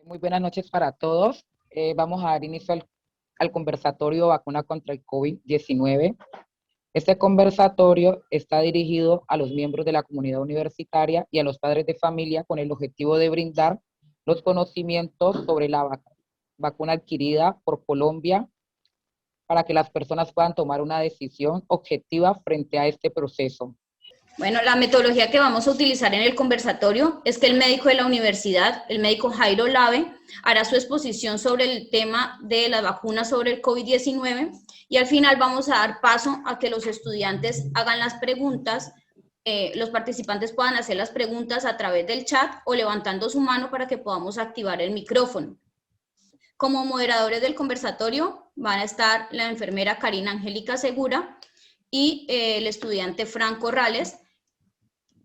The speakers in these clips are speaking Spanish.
Muy buenas noches para todos. Vamos a dar inicio al conversatorio vacuna contra el COVID-19. Este conversatorio está dirigido a los miembros de la comunidad universitaria y a los padres de familia con el objetivo de brindar los conocimientos sobre la vacuna adquirida por Colombia para que las personas puedan tomar una decisión objetiva frente a este proceso. Bueno, la metodología que vamos a utilizar en el conversatorio es que el médico de la universidad, el médico Jairo Lave, hará su exposición sobre el tema de las vacunas sobre el COVID-19 y al final vamos a dar paso a que los estudiantes hagan las preguntas, los participantes puedan hacer las preguntas a través del chat o levantando su mano para que podamos activar el micrófono. Como moderadores del conversatorio van a estar la enfermera Karina Angélica Segura y el estudiante Frank Corrales,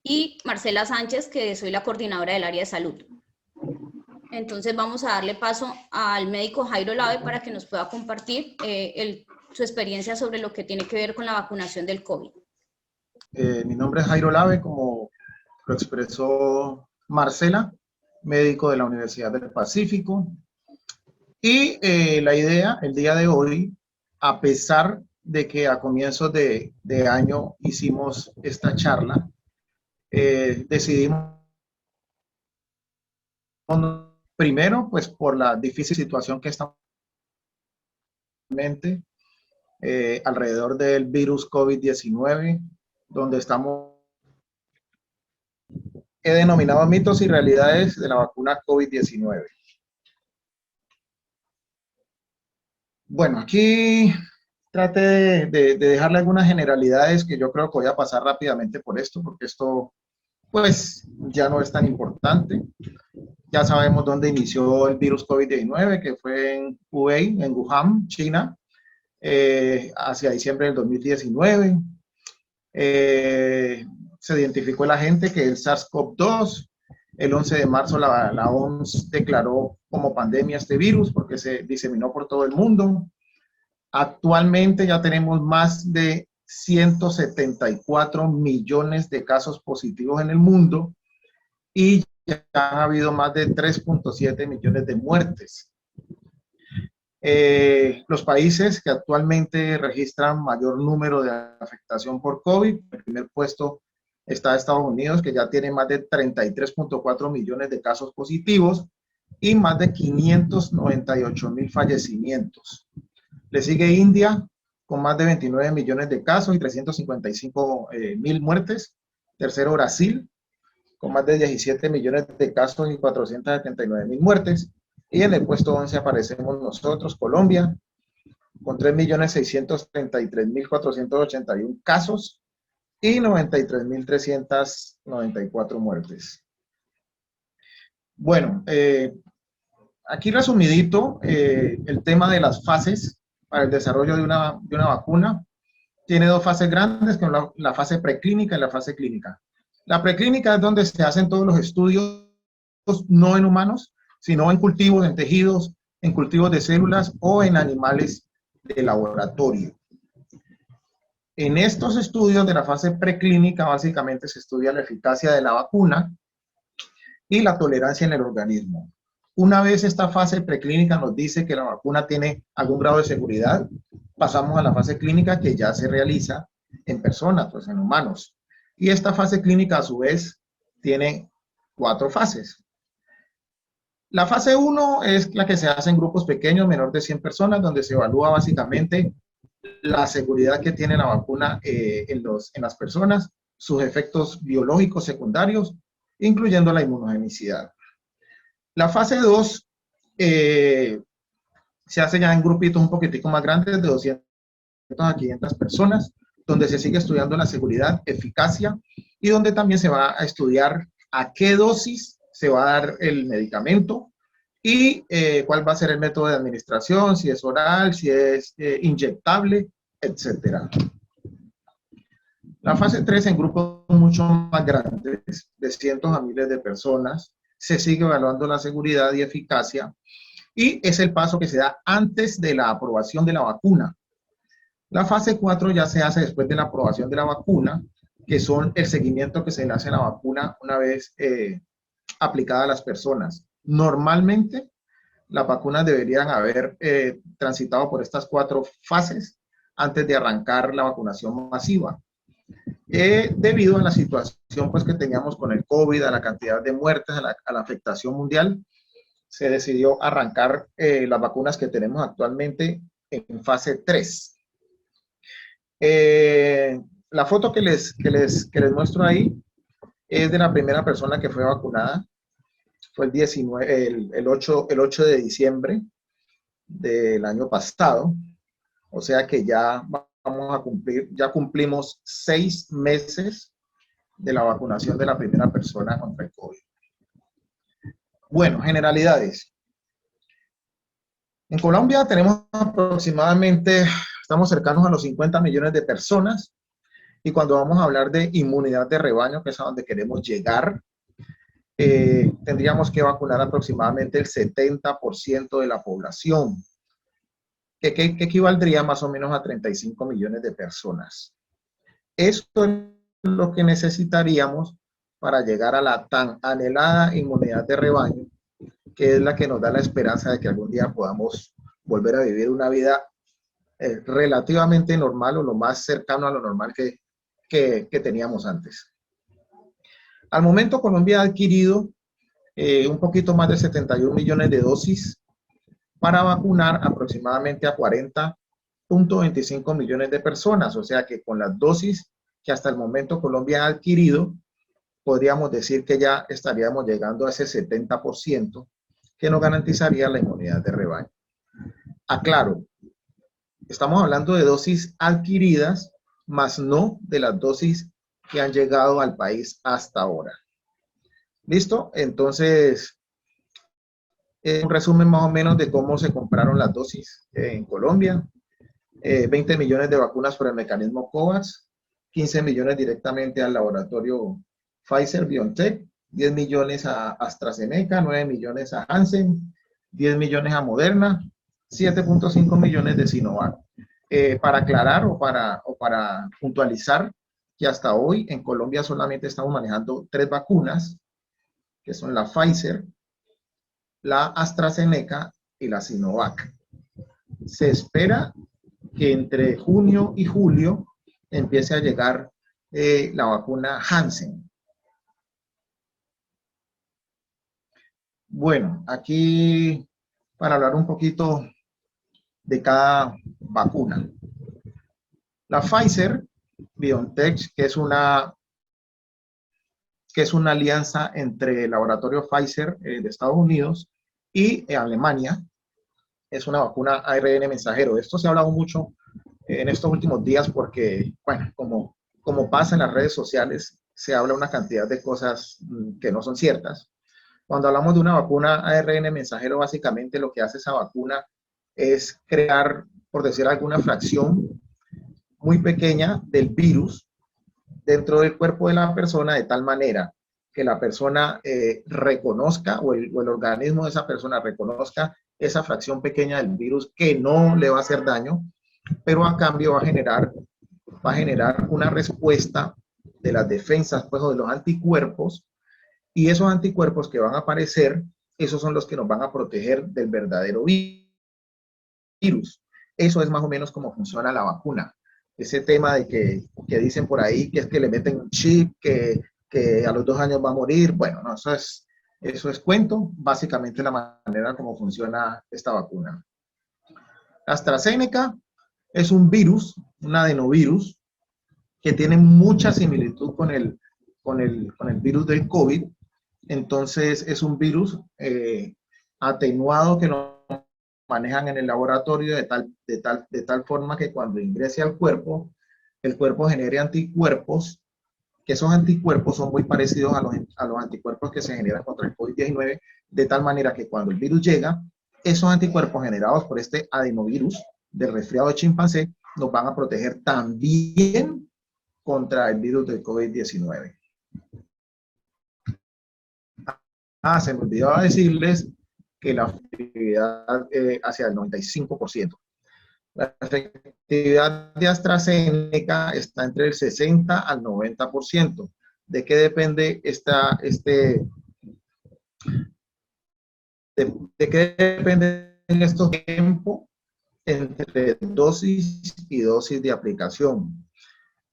y Marcela Sánchez, que soy la coordinadora del área de salud. Entonces vamos a darle paso al médico Jairo Lave para que nos pueda compartir su experiencia sobre lo que tiene que ver con la vacunación del COVID. Mi nombre es Jairo Lave, como lo expresó Marcela, médico de la Universidad del Pacífico. Y la idea, el día de hoy, a pesar de que a comienzos de año hicimos esta charla, decidimos primero, pues por la difícil situación que estamos alrededor del virus COVID-19, donde estamos, he denominado mitos y realidades de la vacuna COVID-19. Bueno, aquí traté de dejarle algunas generalidades que yo creo que voy a pasar rápidamente por esto, porque esto pues ya no es tan importante. Ya sabemos dónde inició el virus COVID-19, que fue en Hubei, en Wuhan, China, hacia diciembre del 2019. Se identificó el agente que es el SARS-CoV-2. El 11 de marzo la OMS declaró como pandemia este virus porque se diseminó por todo el mundo. Actualmente ya tenemos más de 174 millones de casos positivos en el mundo y ya ha habido más de 3.7 millones de muertes. Los países que actualmente registran mayor número de afectación por COVID, en el primer puesto está Estados Unidos, que ya tiene más de 33.4 millones de casos positivos y más de 598,000 fallecimientos. Le sigue India, con más de 29 millones de casos y 355,000 muertes. Tercero, Brasil, con más de 17 millones de casos y 479,000 muertes. Y en el puesto 11 aparecemos nosotros, Colombia, con 3.633.481 casos y 93.394 muertes. Bueno, aquí resumidito, el tema de las fases para el desarrollo de una vacuna. Tiene dos fases grandes, que son la fase preclínica y la fase clínica. La preclínica es donde se hacen todos los estudios, no en humanos, sino en cultivos, en tejidos, en cultivos de células o en animales de laboratorio. En estos estudios de la fase preclínica, básicamente se estudia la eficacia de la vacuna y la tolerancia en el organismo. Una vez esta fase preclínica nos dice que la vacuna tiene algún grado de seguridad, pasamos a la fase clínica que ya se realiza en personas, pues en humanos. Y esta fase clínica a su vez tiene 4 fases. La fase 1 es la que se hace en grupos pequeños, menor de 100 personas, donde se evalúa básicamente la seguridad que tiene la vacuna en las personas, sus efectos biológicos secundarios, incluyendo la inmunogenicidad. La fase 2 se hace ya en grupitos un poquitico más grandes, de 200 a 500 personas, donde se sigue estudiando la seguridad, eficacia, y donde también se va a estudiar a qué dosis se va a dar el medicamento y cuál va a ser el método de administración, si es oral, si es inyectable, etc. La fase 3 en grupos mucho más grandes, de cientos a miles de personas, se sigue evaluando la seguridad y eficacia y es el paso que se da antes de la aprobación de la vacuna. La fase 4 ya se hace después de la aprobación de la vacuna, que son el seguimiento que se le hace a la vacuna una vez aplicada a las personas. Normalmente, las vacunas deberían haber transitado por estas 4 fases antes de arrancar la vacunación masiva. Debido a la situación pues, que teníamos con el COVID, a la cantidad de muertes, a la afectación mundial, se decidió arrancar las vacunas que tenemos actualmente en fase 3. La foto que les muestro ahí es de la primera persona que fue vacunada. Fue el 8 de diciembre del año pasado. O sea que ya vamos a cumplir, ya cumplimos 6 meses de la vacunación de la primera persona contra el COVID. Bueno, generalidades. En Colombia tenemos aproximadamente, estamos cercanos a los 50 millones de personas, y cuando vamos a hablar de inmunidad de rebaño, que es a donde queremos llegar, tendríamos que vacunar aproximadamente el 70% de la población, que equivaldría más o menos a 35 millones de personas. Esto es lo que necesitaríamos para llegar a la tan anhelada inmunidad de rebaño, que es la que nos da la esperanza de que algún día podamos volver a vivir una vida relativamente normal, o lo más cercano a lo normal que teníamos antes. Al momento, Colombia ha adquirido un poquito más de 71 millones de dosis para vacunar aproximadamente a 40.25 millones de personas. O sea que con las dosis que hasta el momento Colombia ha adquirido, podríamos decir que ya estaríamos llegando a ese 70% que nos garantizaría la inmunidad de rebaño. Aclaro, estamos hablando de dosis adquiridas, más no de las dosis que han llegado al país hasta ahora. ¿Listo? Entonces, un resumen más o menos de cómo se compraron las dosis en Colombia. 20 millones de vacunas por el mecanismo COVAX, 15 millones directamente al laboratorio Pfizer-BioNTech, 10 millones a AstraZeneca, 9 millones a Janssen, 10 millones a Moderna, 7.5 millones de Sinovac. Para aclarar o para puntualizar que hasta hoy en Colombia solamente estamos manejando 3 vacunas, que son la Pfizer, la AstraZeneca y la Sinovac. Se espera que entre junio y julio empiece a llegar la vacuna Janssen. Bueno, aquí para hablar un poquito de cada vacuna. La Pfizer-BioNTech, que es una alianza entre el laboratorio Pfizer de Estados Unidos y Alemania, es una vacuna ARN mensajero. Esto se ha hablado mucho en estos últimos días porque, bueno, como pasa en las redes sociales, se habla una cantidad de cosas que no son ciertas. Cuando hablamos de una vacuna ARN mensajero, básicamente lo que hace esa vacuna es crear, por decir alguna fracción muy pequeña del virus dentro del cuerpo de la persona, de tal manera que la persona reconozca, o el organismo de esa persona reconozca esa fracción pequeña del virus que no le va a hacer daño, pero a cambio va a generar una respuesta de las defensas, pues, o de los anticuerpos, y esos anticuerpos que van a aparecer, esos son los que nos van a proteger del verdadero virus. Eso es más o menos cómo funciona la vacuna. Ese tema de que dicen por ahí que es que le meten un chip, que a los 2 años va a morir, bueno, no, eso es cuento, básicamente la manera como funciona esta vacuna. AstraZeneca es un virus, un adenovirus, que tiene mucha similitud con el virus del COVID. Entonces es un virus atenuado que lo manejan en el laboratorio de tal forma que cuando ingrese al cuerpo, el cuerpo genere anticuerpos, que esos anticuerpos son muy parecidos a los anticuerpos que se generan contra el COVID-19, de tal manera que cuando el virus llega, esos anticuerpos generados por este adenovirus del resfriado de chimpancé nos van a proteger también contra el virus del COVID-19. Se me olvidaba decirles que la efectividad hacia el 95%. La efectividad de AstraZeneca está entre el 60 al 90%. ¿De qué depende ¿De qué depende estos tiempos entre dosis y dosis de aplicación?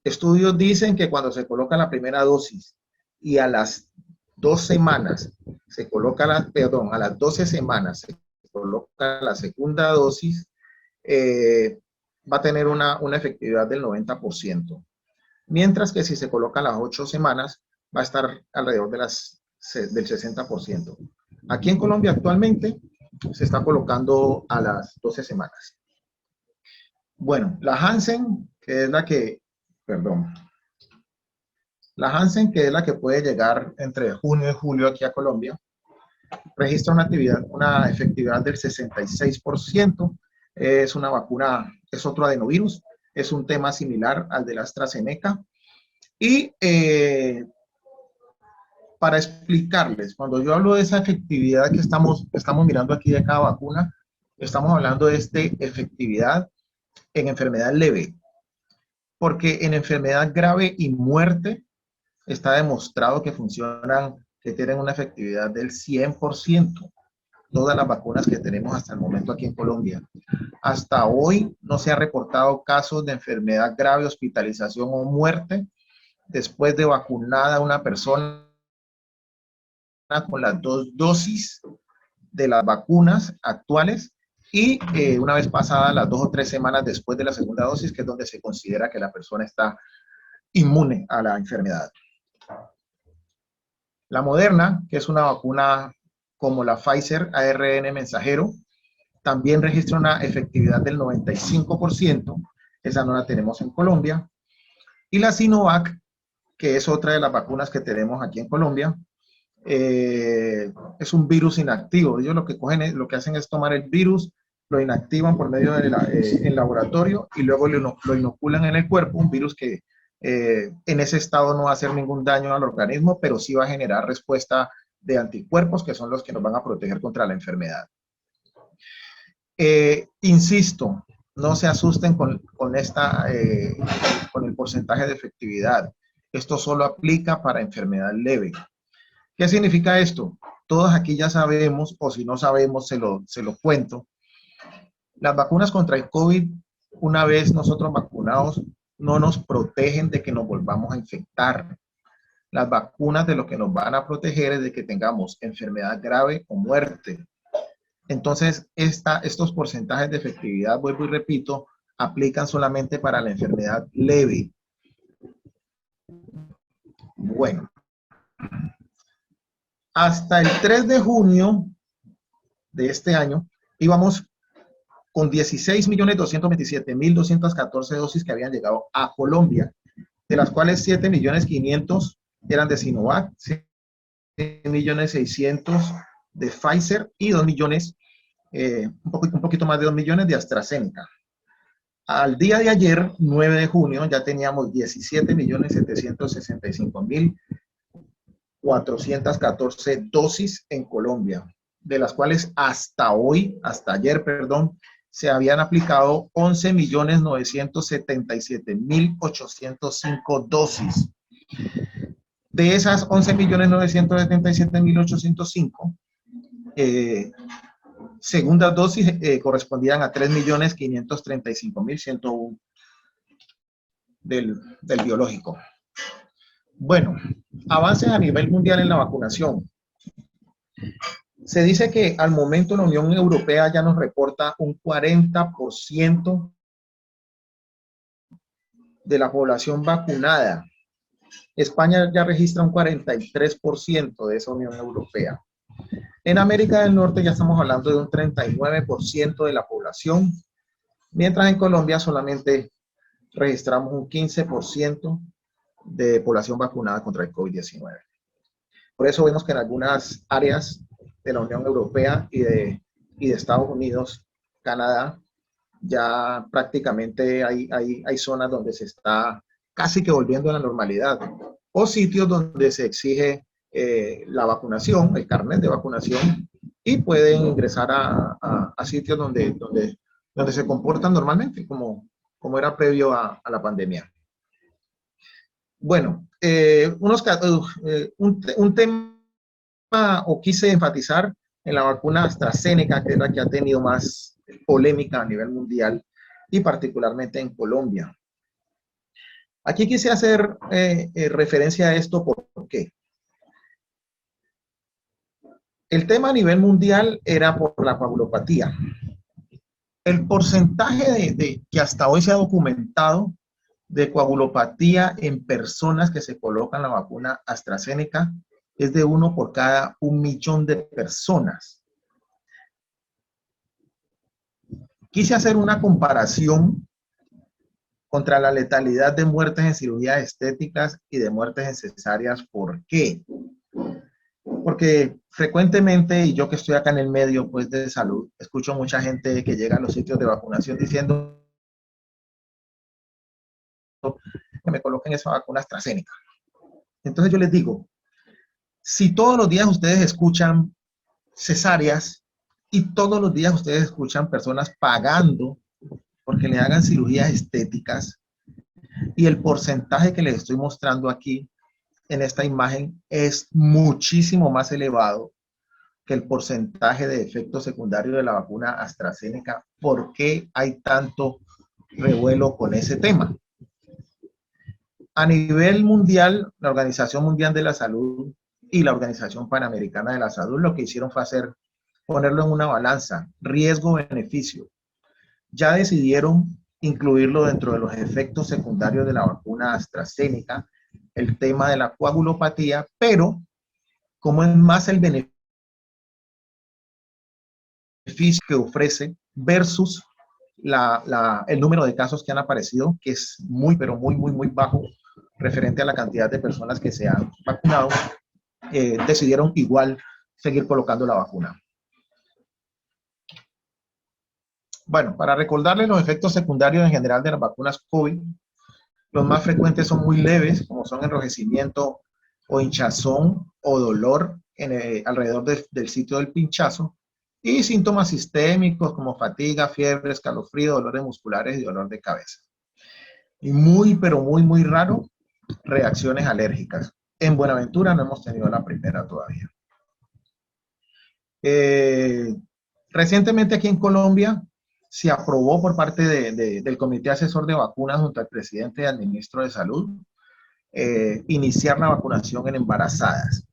Estudios dicen que cuando se coloca la primera dosis y a las 2 semanas se coloca a las 12 semanas se coloca la segunda dosis, va a tener una efectividad del 90%. Mientras que si se coloca a las 8 semanas, va a estar alrededor del 60%. Aquí en Colombia actualmente se está colocando a las 12 semanas. Bueno, la Janssen, que es la que puede llegar entre junio y julio aquí a Colombia, registra una efectividad del 66%. Es una vacuna, es otro adenovirus, es un tema similar al de la AstraZeneca. Y para explicarles, cuando yo hablo de esa efectividad que estamos mirando aquí de cada vacuna, estamos hablando de efectividad en enfermedad leve, porque en enfermedad grave y muerte está demostrado que funcionan, que tienen una efectividad del 100%. Todas las vacunas que tenemos hasta el momento aquí en Colombia. Hasta hoy no se ha reportado casos de enfermedad grave, hospitalización o muerte después de vacunada una persona con las 2 dosis de las vacunas actuales y una vez pasadas las 2 o 3 semanas después de la segunda dosis, que es donde se considera que la persona está inmune a la enfermedad. La Moderna, que es una vacuna como la Pfizer ARN mensajero, también registra una efectividad del 95%, esa no la tenemos en Colombia. Y la Sinovac, que es otra de las vacunas que tenemos aquí en Colombia, es un virus inactivo. Ellos lo que hacen es tomar el virus, lo inactivan por medio del laboratorio y luego lo inoculan en el cuerpo, un virus que en ese estado no va a hacer ningún daño al organismo, pero sí va a generar respuesta de anticuerpos que son los que nos van a proteger contra la enfermedad. Insisto, no se asusten con el porcentaje de efectividad. Esto solo aplica para enfermedad leve. ¿Qué significa esto? Todos aquí ya sabemos, o si no sabemos, se lo cuento. Las vacunas contra el COVID, una vez nosotros vacunados, no nos protegen de que nos volvamos a infectar. Las vacunas de lo que nos van a proteger es de que tengamos enfermedad grave o muerte. Entonces, estos porcentajes de efectividad, vuelvo y repito, aplican solamente para la enfermedad leve. Bueno, hasta el 3 de junio de este año íbamos con 16.227.214 dosis que habían llegado a Colombia, de las cuales 7.500.000 eran de Sinovac, 6.600.000 de Pfizer y 2 millones, un poquito más de 2 millones de AstraZeneca. Al día de ayer, 9 de junio, ya teníamos 17.765.414 dosis en Colombia, de las cuales hasta ayer, se habían aplicado 11.977.805 dosis. De esas 11.977.805, segundas dosis correspondían a 3.535.101 del biológico. Bueno, avances a nivel mundial en la vacunación. Se dice que al momento la Unión Europea ya nos reporta un 40% de la población vacunada. España ya registra un 43% de esa Unión Europea. En América del Norte ya estamos hablando de un 39% de la población, mientras en Colombia solamente registramos un 15% de población vacunada contra el COVID-19. Por eso vemos que en algunas áreas de la Unión Europea y de Estados Unidos, Canadá, ya prácticamente hay zonas donde se está casi que volviendo a la normalidad, o sitios donde se exige la vacunación, el carnet de vacunación, y pueden ingresar a sitios donde se comportan normalmente, como era previo a la pandemia. Bueno, un tema, o quise enfatizar, en la vacuna AstraZeneca, que es la que ha tenido más polémica a nivel mundial y particularmente en Colombia. Aquí quise hacer referencia a esto. ¿Por qué? El tema a nivel mundial era por la coagulopatía. El porcentaje que hasta hoy se ha documentado de coagulopatía en personas que se colocan la vacuna AstraZeneca es de 1 por cada 1.000.000 de personas. Quise hacer una comparación contra la letalidad de muertes en cirugías estéticas y de muertes en cesáreas. ¿Por qué? Porque frecuentemente, y yo que estoy acá en el medio pues, de salud, escucho mucha gente que llega a los sitios de vacunación diciendo que me coloquen esa vacuna AstraZeneca. Entonces yo les digo, si todos los días ustedes escuchan cesáreas y todos los días ustedes escuchan personas pagando porque le hagan cirugías estéticas, y el porcentaje que les estoy mostrando aquí en esta imagen es muchísimo más elevado que el porcentaje de efectos secundarios de la vacuna AstraZeneca, ¿por qué hay tanto revuelo con ese tema? A nivel mundial, la Organización Mundial de la Salud y la Organización Panamericana de la Salud lo que hicieron fue ponerlo en una balanza, riesgo-beneficio. Ya decidieron incluirlo dentro de los efectos secundarios de la vacuna AstraZeneca, el tema de la coagulopatía, pero como es más el beneficio que ofrece versus el número de casos que han aparecido, que es muy, pero muy, muy, muy bajo referente a la cantidad de personas que se han vacunado, decidieron igual seguir colocando la vacuna. Bueno, para recordarles los efectos secundarios en general de las vacunas COVID, los más frecuentes son muy leves, como son enrojecimiento o hinchazón o dolor alrededor del sitio del pinchazo, y síntomas sistémicos como fatiga, fiebre, escalofrío, dolores musculares y dolor de cabeza. Y muy, pero muy, muy raro, reacciones alérgicas. En Buenaventura no hemos tenido la primera todavía. Recientemente aquí en Colombia se aprobó por parte del Comité Asesor de Vacunas junto al presidente y al ministro de Salud iniciar la vacunación en embarazadas.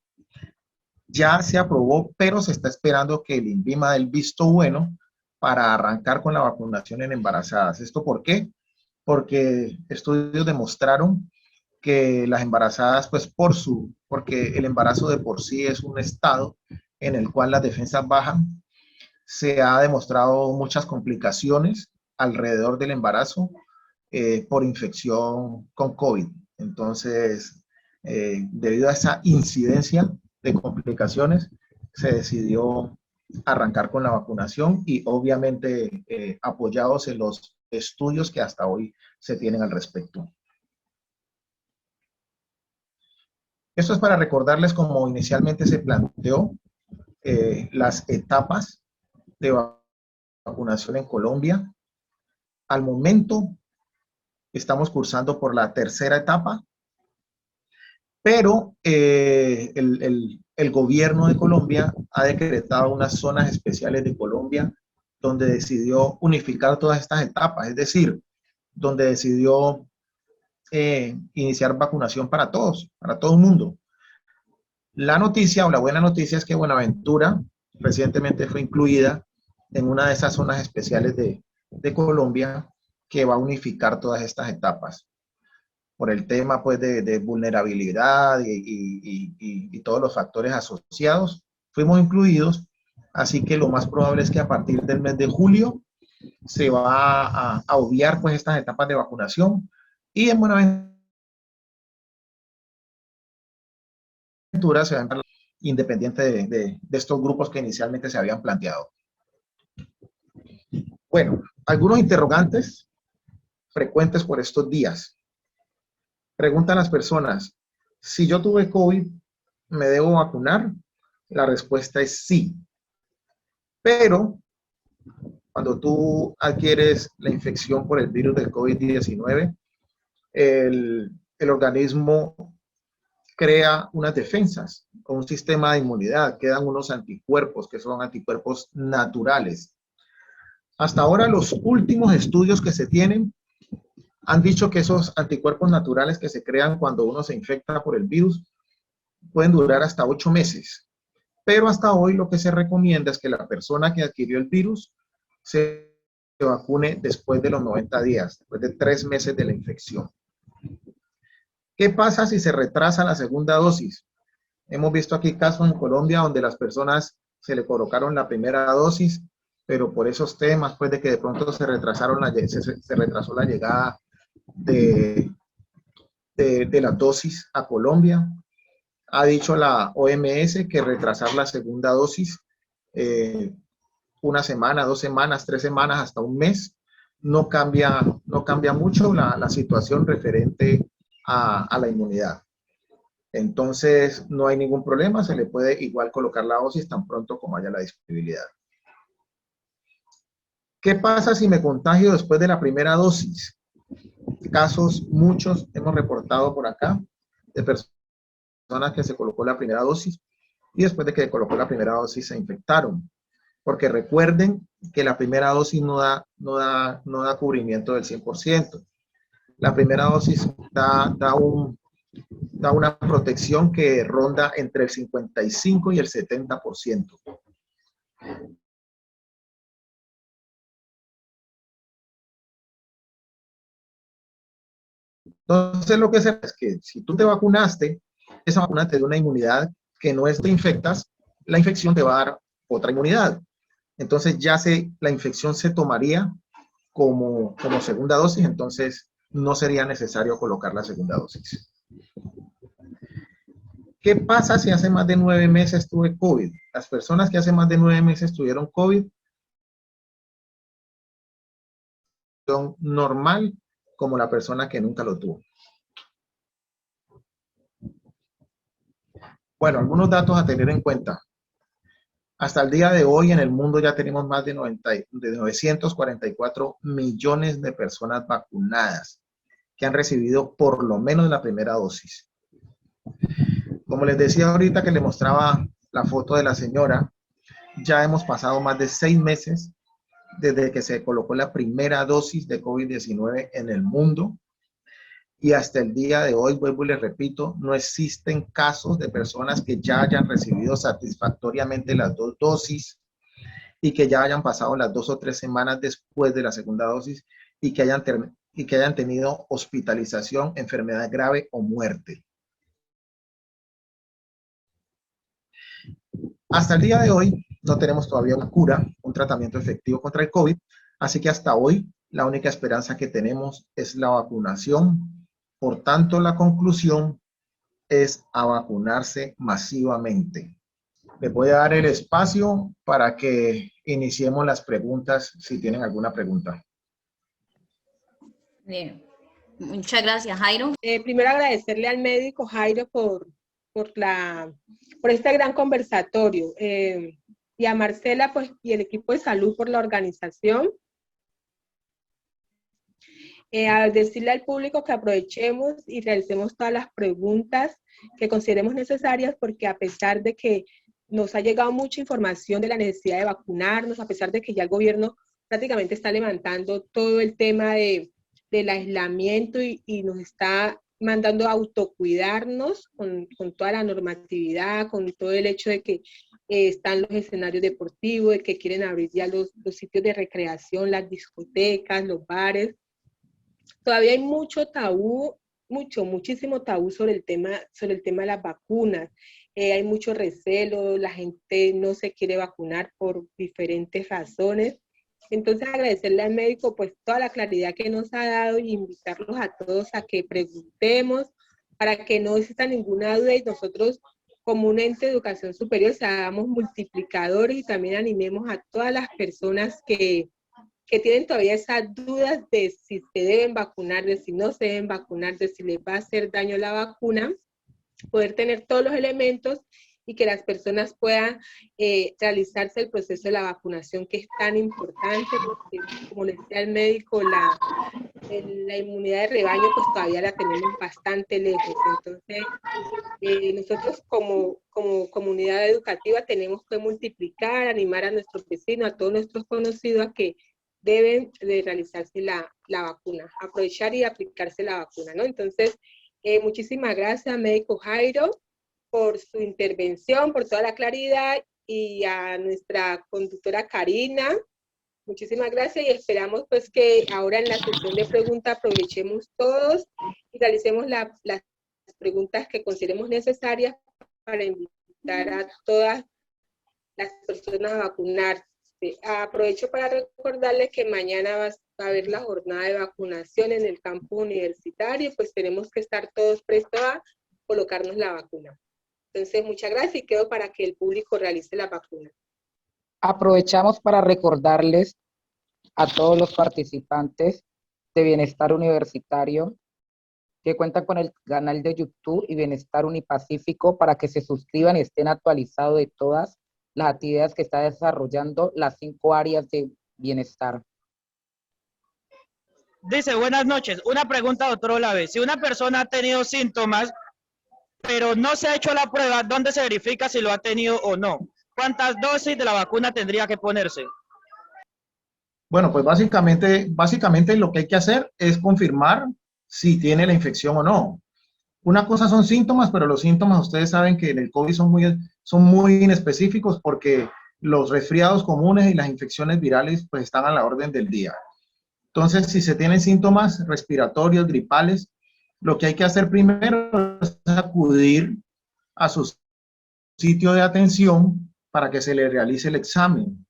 Ya se aprobó, pero se está esperando que el INVIMA dé el visto bueno para arrancar con la vacunación en embarazadas. ¿Esto por qué? Porque estudios demostraron que las embarazadas, pues porque el embarazo de por sí es un estado en el cual las defensas bajan, se ha demostrado muchas complicaciones alrededor del embarazo por infección con COVID. Entonces, debido a esa incidencia de complicaciones, se decidió arrancar con la vacunación y obviamente apoyados en los estudios que hasta hoy se tienen al respecto. Esto es para recordarles cómo inicialmente se planteó las etapas de vacunación en Colombia. Al momento estamos cursando por la tercera etapa, pero el gobierno de Colombia ha decretado unas zonas especiales de Colombia donde decidió unificar todas estas etapas, es decir, donde decidió iniciar vacunación para todos, para todo el mundo. La noticia o la buena noticia es que Buenaventura recientemente fue incluida en una de esas zonas especiales de Colombia que va a unificar todas estas etapas. Por el tema pues, de vulnerabilidad y todos los factores asociados, fuimos incluidos, así que lo más probable es que a partir del mes de julio se va a obviar pues, estas etapas de vacunación, y en Buenaventura se va a empezar independiente de estos grupos que inicialmente se habían planteado. Bueno, algunos interrogantes frecuentes por estos días. Preguntan las personas, si yo tuve COVID, ¿me debo vacunar? La respuesta es sí. Pero cuando tú adquieres la infección por el virus del COVID-19, el organismo crea unas defensas o un sistema de inmunidad, quedan unos anticuerpos que son anticuerpos naturales. Hasta ahora los últimos estudios que se tienen han dicho que esos anticuerpos naturales que se crean cuando uno se infecta por el virus pueden durar hasta 8 meses. Pero hasta hoy lo que se recomienda es que la persona que adquirió el virus se vacune después de los 90 días, después de 3 meses de la infección. ¿Qué pasa si se retrasa la segunda dosis? Hemos visto aquí casos en Colombia donde las personas se le colocaron la primera dosis, pero por esos temas, pues de que de pronto se retrasó la llegada de la dosis a Colombia. Ha dicho la OMS que retrasar la segunda dosis 1 semana, 2 semanas, 3 semanas, hasta un mes, no cambia mucho la situación referente a la inmunidad. Entonces, no hay ningún problema, se le puede igual colocar la dosis tan pronto como haya la disponibilidad. ¿Qué pasa si me contagio después de la primera dosis? Casos, muchos hemos reportado por acá, de personas que se colocó la primera dosis y después de que colocó la primera dosis se infectaron. Porque recuerden que la primera dosis no da cubrimiento del 100%. La primera dosis da una protección que ronda entre el 55 y el 70%. Entonces, lo que se es que si tú te vacunaste, esa vacuna te da una inmunidad que no es te infectas, la infección te va a dar otra inmunidad. Entonces, la infección se tomaría como segunda dosis, entonces no sería necesario colocar la segunda dosis. ¿Qué pasa si hace más de 9 meses tuve COVID? Las personas que hace más de 9 meses tuvieron COVID son normal como la persona que nunca lo tuvo. Bueno, algunos datos a tener en cuenta. Hasta el día de hoy en el mundo ya tenemos más de 944 millones de personas vacunadas que han recibido por lo menos la primera dosis. Como les decía ahorita que le mostraba la foto de la señora, ya hemos pasado más de 6 meses desde que se colocó la primera dosis de COVID-19 en el mundo. Y hasta el día de hoy, vuelvo y les repito, no existen casos de personas que ya hayan recibido satisfactoriamente las 2 dosis y que ya hayan pasado las 2 o 3 semanas después de la segunda dosis y que hayan tenido hospitalización, enfermedad grave o muerte. Hasta el día de hoy no tenemos todavía una cura, un tratamiento efectivo contra el COVID, así que hasta hoy la única esperanza que tenemos es la vacunación. Por tanto, la conclusión es a vacunarse masivamente. Les voy a dar el espacio para que iniciemos las preguntas, si tienen alguna pregunta. Bien. Muchas gracias, Jairo. Primero agradecerle al médico Jairo por este gran conversatorio y a Marcela pues, y el equipo de salud por la organización. A decirle al público que aprovechemos y realicemos todas las preguntas que consideremos necesarias, porque a pesar de que nos ha llegado mucha información de la necesidad de vacunarnos, a pesar de que ya el gobierno prácticamente está levantando todo el tema del aislamiento y nos está mandando a autocuidarnos con toda la normatividad, con todo el hecho de que están los escenarios deportivos, de que quieren abrir ya los sitios de recreación, las discotecas, los bares. Todavía hay mucho tabú, muchísimo tabú sobre el tema de las vacunas. Hay mucho recelo, la gente no se quiere vacunar por diferentes razones. Entonces, agradecerle al médico pues toda la claridad que nos ha dado y invitarlos a todos a que preguntemos para que no exista ninguna duda y nosotros como un ente de educación superior seamos multiplicadores y también animemos a todas las personas que tienen todavía esas dudas de si se deben vacunar, de si no se deben vacunar, de si les va a hacer daño la vacuna, poder tener todos los elementos y que las personas puedan realizarse el proceso de la vacunación, que es tan importante, porque como le decía el médico, la inmunidad de rebaño pues todavía la tenemos bastante lejos. Entonces, nosotros como comunidad educativa tenemos que multiplicar, animar a nuestros vecinos, a todos nuestros conocidos a que deben de realizarse la vacuna, aprovechar y aplicarse la vacuna, ¿no? Entonces, muchísimas gracias, médico Jairo, por su intervención, por toda la claridad, y a nuestra conductora Karina. Muchísimas gracias y esperamos pues que ahora en la sesión de preguntas aprovechemos todos y realicemos las preguntas que consideremos necesarias para invitar a todas las personas a vacunarse. Aprovecho para recordarles que mañana va a haber la jornada de vacunación en el campo universitario, pues tenemos que estar todos prestos a colocarnos la vacuna. Entonces, muchas gracias y quedo para que el público realice la vacuna. Aprovechamos para recordarles a todos los participantes de Bienestar Universitario que cuentan con el canal de YouTube y Bienestar Unipacífico para que se suscriban y estén actualizados de todas las actividades que está desarrollando las 5 áreas de bienestar. Dice, buenas noches. Una pregunta, doctor Olave. Si una persona ha tenido síntomas, pero no se ha hecho la prueba, ¿dónde se verifica si lo ha tenido o no? ¿Cuántas dosis de la vacuna tendría que ponerse? Bueno, pues básicamente lo que hay que hacer es confirmar si tiene la infección o no. Una cosa son síntomas, pero los síntomas ustedes saben que en el COVID son muy inespecíficos porque los resfriados comunes y las infecciones virales pues están a la orden del día. Entonces, si se tienen síntomas respiratorios, gripales, lo que hay que hacer primero es acudir a su sitio de atención para que se le realice el examen.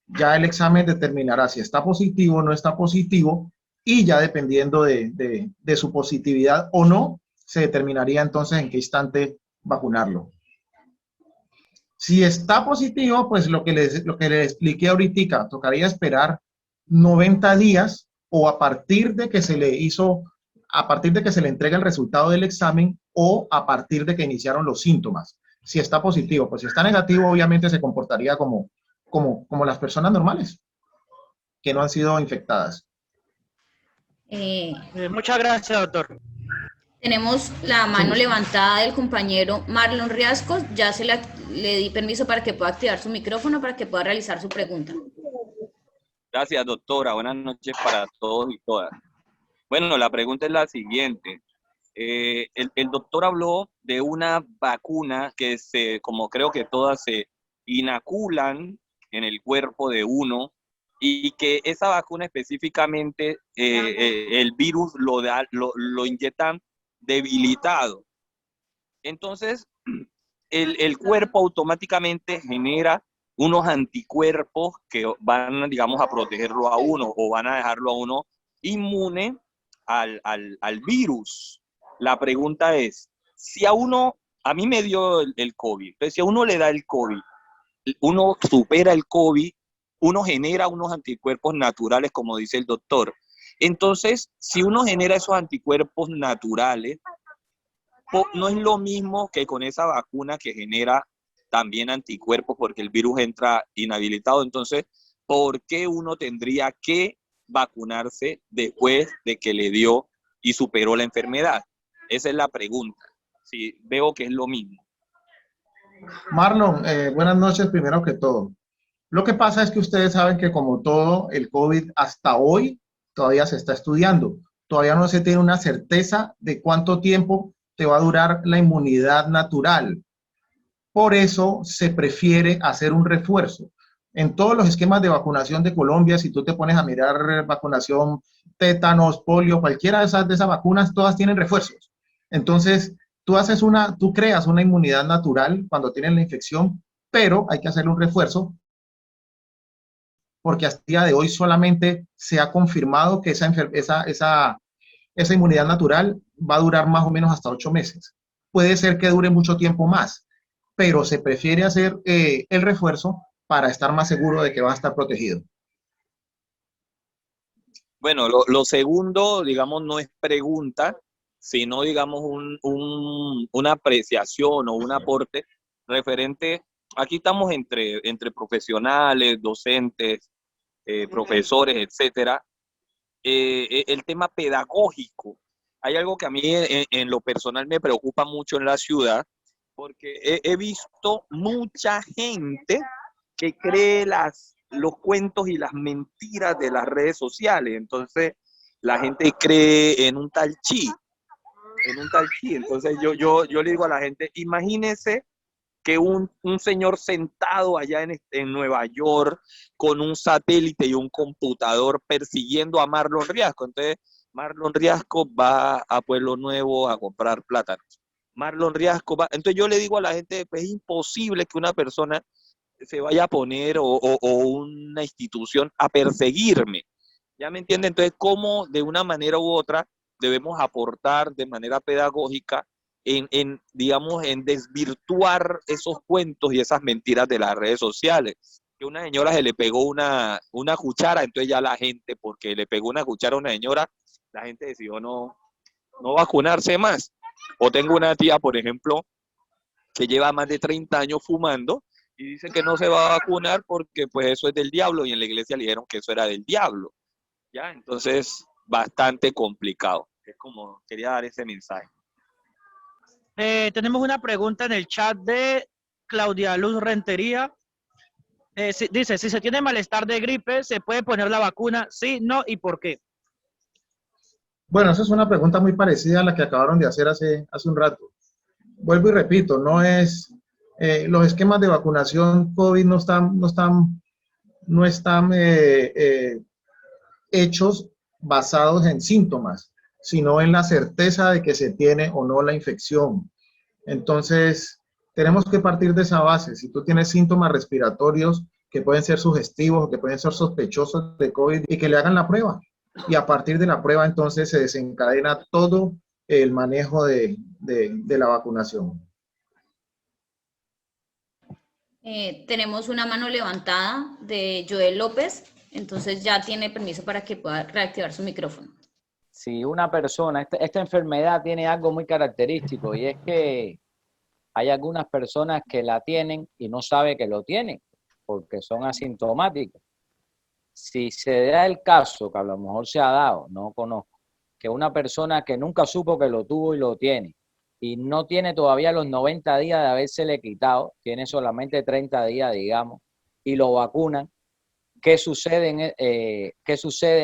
Ya el examen determinará si está positivo o no está positivo y ya dependiendo de su positividad o no, se determinaría entonces en qué instante vacunarlo. Si está positivo, pues lo que le expliqué ahorita, tocaría esperar 90 días o a partir de que se le entrega el resultado del examen o a partir de que iniciaron los síntomas. Si está positivo, pues si está negativo, obviamente se comportaría como las personas normales que no han sido infectadas. Muchas gracias, doctor. Tenemos la mano levantada del compañero Marlon Riascos. Ya le di permiso para que pueda activar su micrófono para que pueda realizar su pregunta. Gracias, doctora. Buenas noches para todos y todas. Bueno, la pregunta es la siguiente. El doctor habló de una vacuna que como creo que todas se inoculan en el cuerpo de uno y que esa vacuna específicamente el virus lo inyectan debilitado. Entonces, el cuerpo automáticamente genera unos anticuerpos que van, digamos, a protegerlo a uno o van a dejarlo a uno inmune al virus. La pregunta es, si a mí me dio el COVID, entonces si a uno le da el COVID, uno supera el COVID, uno genera unos anticuerpos naturales, como dice el doctor. Entonces, si uno genera esos anticuerpos naturales, no es lo mismo que con esa vacuna que genera también anticuerpos porque el virus entra inhabilitado. Entonces, ¿por qué uno tendría que vacunarse después de que le dio y superó la enfermedad? Esa es la pregunta. Sí, veo que es lo mismo. Marlon, buenas noches primero que todo. Lo que pasa es que ustedes saben que como todo el COVID hasta hoy todavía se está estudiando. Todavía no se tiene una certeza de cuánto tiempo te va a durar la inmunidad natural. Por eso se prefiere hacer un refuerzo. En todos los esquemas de vacunación de Colombia, si tú te pones a mirar vacunación, tétanos, polio, cualquiera de esas vacunas, todas tienen refuerzos. Entonces, tú creas una inmunidad natural cuando tienes la infección, pero hay que hacerle un refuerzo porque hasta el día de hoy solamente se ha confirmado que esa inmunidad natural va a durar más o menos hasta 8 meses. Puede ser que dure mucho tiempo más, pero se prefiere hacer el refuerzo para estar más seguro de que va a estar protegido. Bueno, lo segundo, digamos, no es pregunta, sino, digamos, una apreciación o un aporte referente, aquí estamos entre profesionales, docentes, profesores, etcétera, el tema pedagógico. Hay algo que a mí en lo personal me preocupa mucho en la ciudad, porque he visto mucha gente que cree los cuentos y las mentiras de las redes sociales. Entonces, la gente cree en un tal chi. Entonces, yo le digo a la gente, imagínese que un señor sentado allá en Nueva York con un satélite y un computador persiguiendo a Marlon Riasco. Entonces, Marlon Riasco va a Pueblo Nuevo a comprar plátanos. Marlon Riasco va... Entonces yo le digo a la gente, pues es imposible que una persona se vaya a poner o una institución a perseguirme. ¿Ya me entiende? Entonces, ¿cómo de una manera u otra debemos aportar de manera pedagógica digamos, en desvirtuar esos cuentos y esas mentiras de las redes sociales? Que una señora se le pegó una cuchara, entonces ya la gente, porque le pegó una cuchara a una señora, la gente decidió no vacunarse más. O tengo una tía, por ejemplo, que lleva más de 30 años fumando y dice que no se va a vacunar porque pues eso es del diablo, y en la iglesia le dijeron que eso era del diablo. ¿Ya? Entonces, bastante complicado. Es como, quería dar ese mensaje. Tenemos una pregunta en el chat de Claudia Luz Rentería. Dice, si se tiene malestar de gripe, ¿se puede poner la vacuna? Sí, no, ¿y por qué? Bueno, esa es una pregunta muy parecida a la que acabaron de hacer hace un rato. Vuelvo y repito, no es, los esquemas de vacunación COVID no están hechos basados en síntomas, sino en la certeza de que se tiene o no la infección. Entonces, tenemos que partir de esa base. Si tú tienes síntomas respiratorios que pueden ser sugestivos o que pueden ser sospechosos de COVID, y que le hagan la prueba. Y a partir de la prueba, entonces, se desencadena todo el manejo de la vacunación. Tenemos una mano levantada de Joel López, entonces ya tiene permiso para que pueda reactivar su micrófono. Si una persona, esta enfermedad tiene algo muy característico, y es que hay algunas personas que la tienen y no saben que lo tienen, porque son asintomáticos. Si se da el caso, que a lo mejor se ha dado, no conozco, que una persona que nunca supo que lo tuvo y lo tiene, y no tiene todavía los 90 días de habérsele quitado, tiene solamente 30 días, digamos, y lo vacunan, ¿qué sucede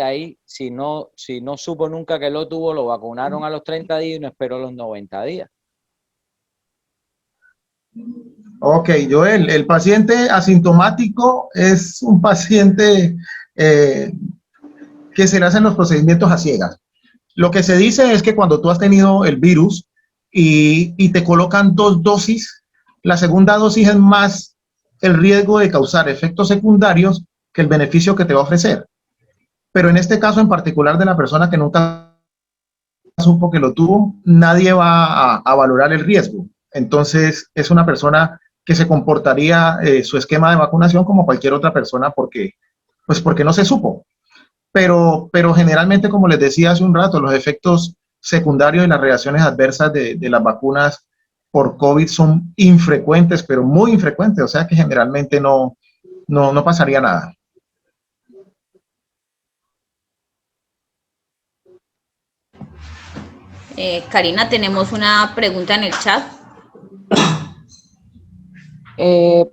ahí si no supo nunca que lo tuvo, lo vacunaron a los 30 días y no esperó los 90 días? Ok, Joel, el paciente asintomático es un paciente que se le hacen los procedimientos a ciegas. Lo que se dice es que cuando tú has tenido el virus y te colocan 2 dosis, la segunda dosis es más el riesgo de causar efectos secundarios que el beneficio que te va a ofrecer. Pero en este caso en particular de la persona que nunca supo que lo tuvo, nadie va a valorar el riesgo. Entonces es una persona que se comportaría su esquema de vacunación como cualquier otra persona porque no se supo. Pero generalmente, como les decía hace un rato, los efectos secundarios y las reacciones adversas de las vacunas por COVID son infrecuentes, pero muy infrecuentes, o sea que generalmente no pasaría nada. Karina, tenemos una pregunta en el chat.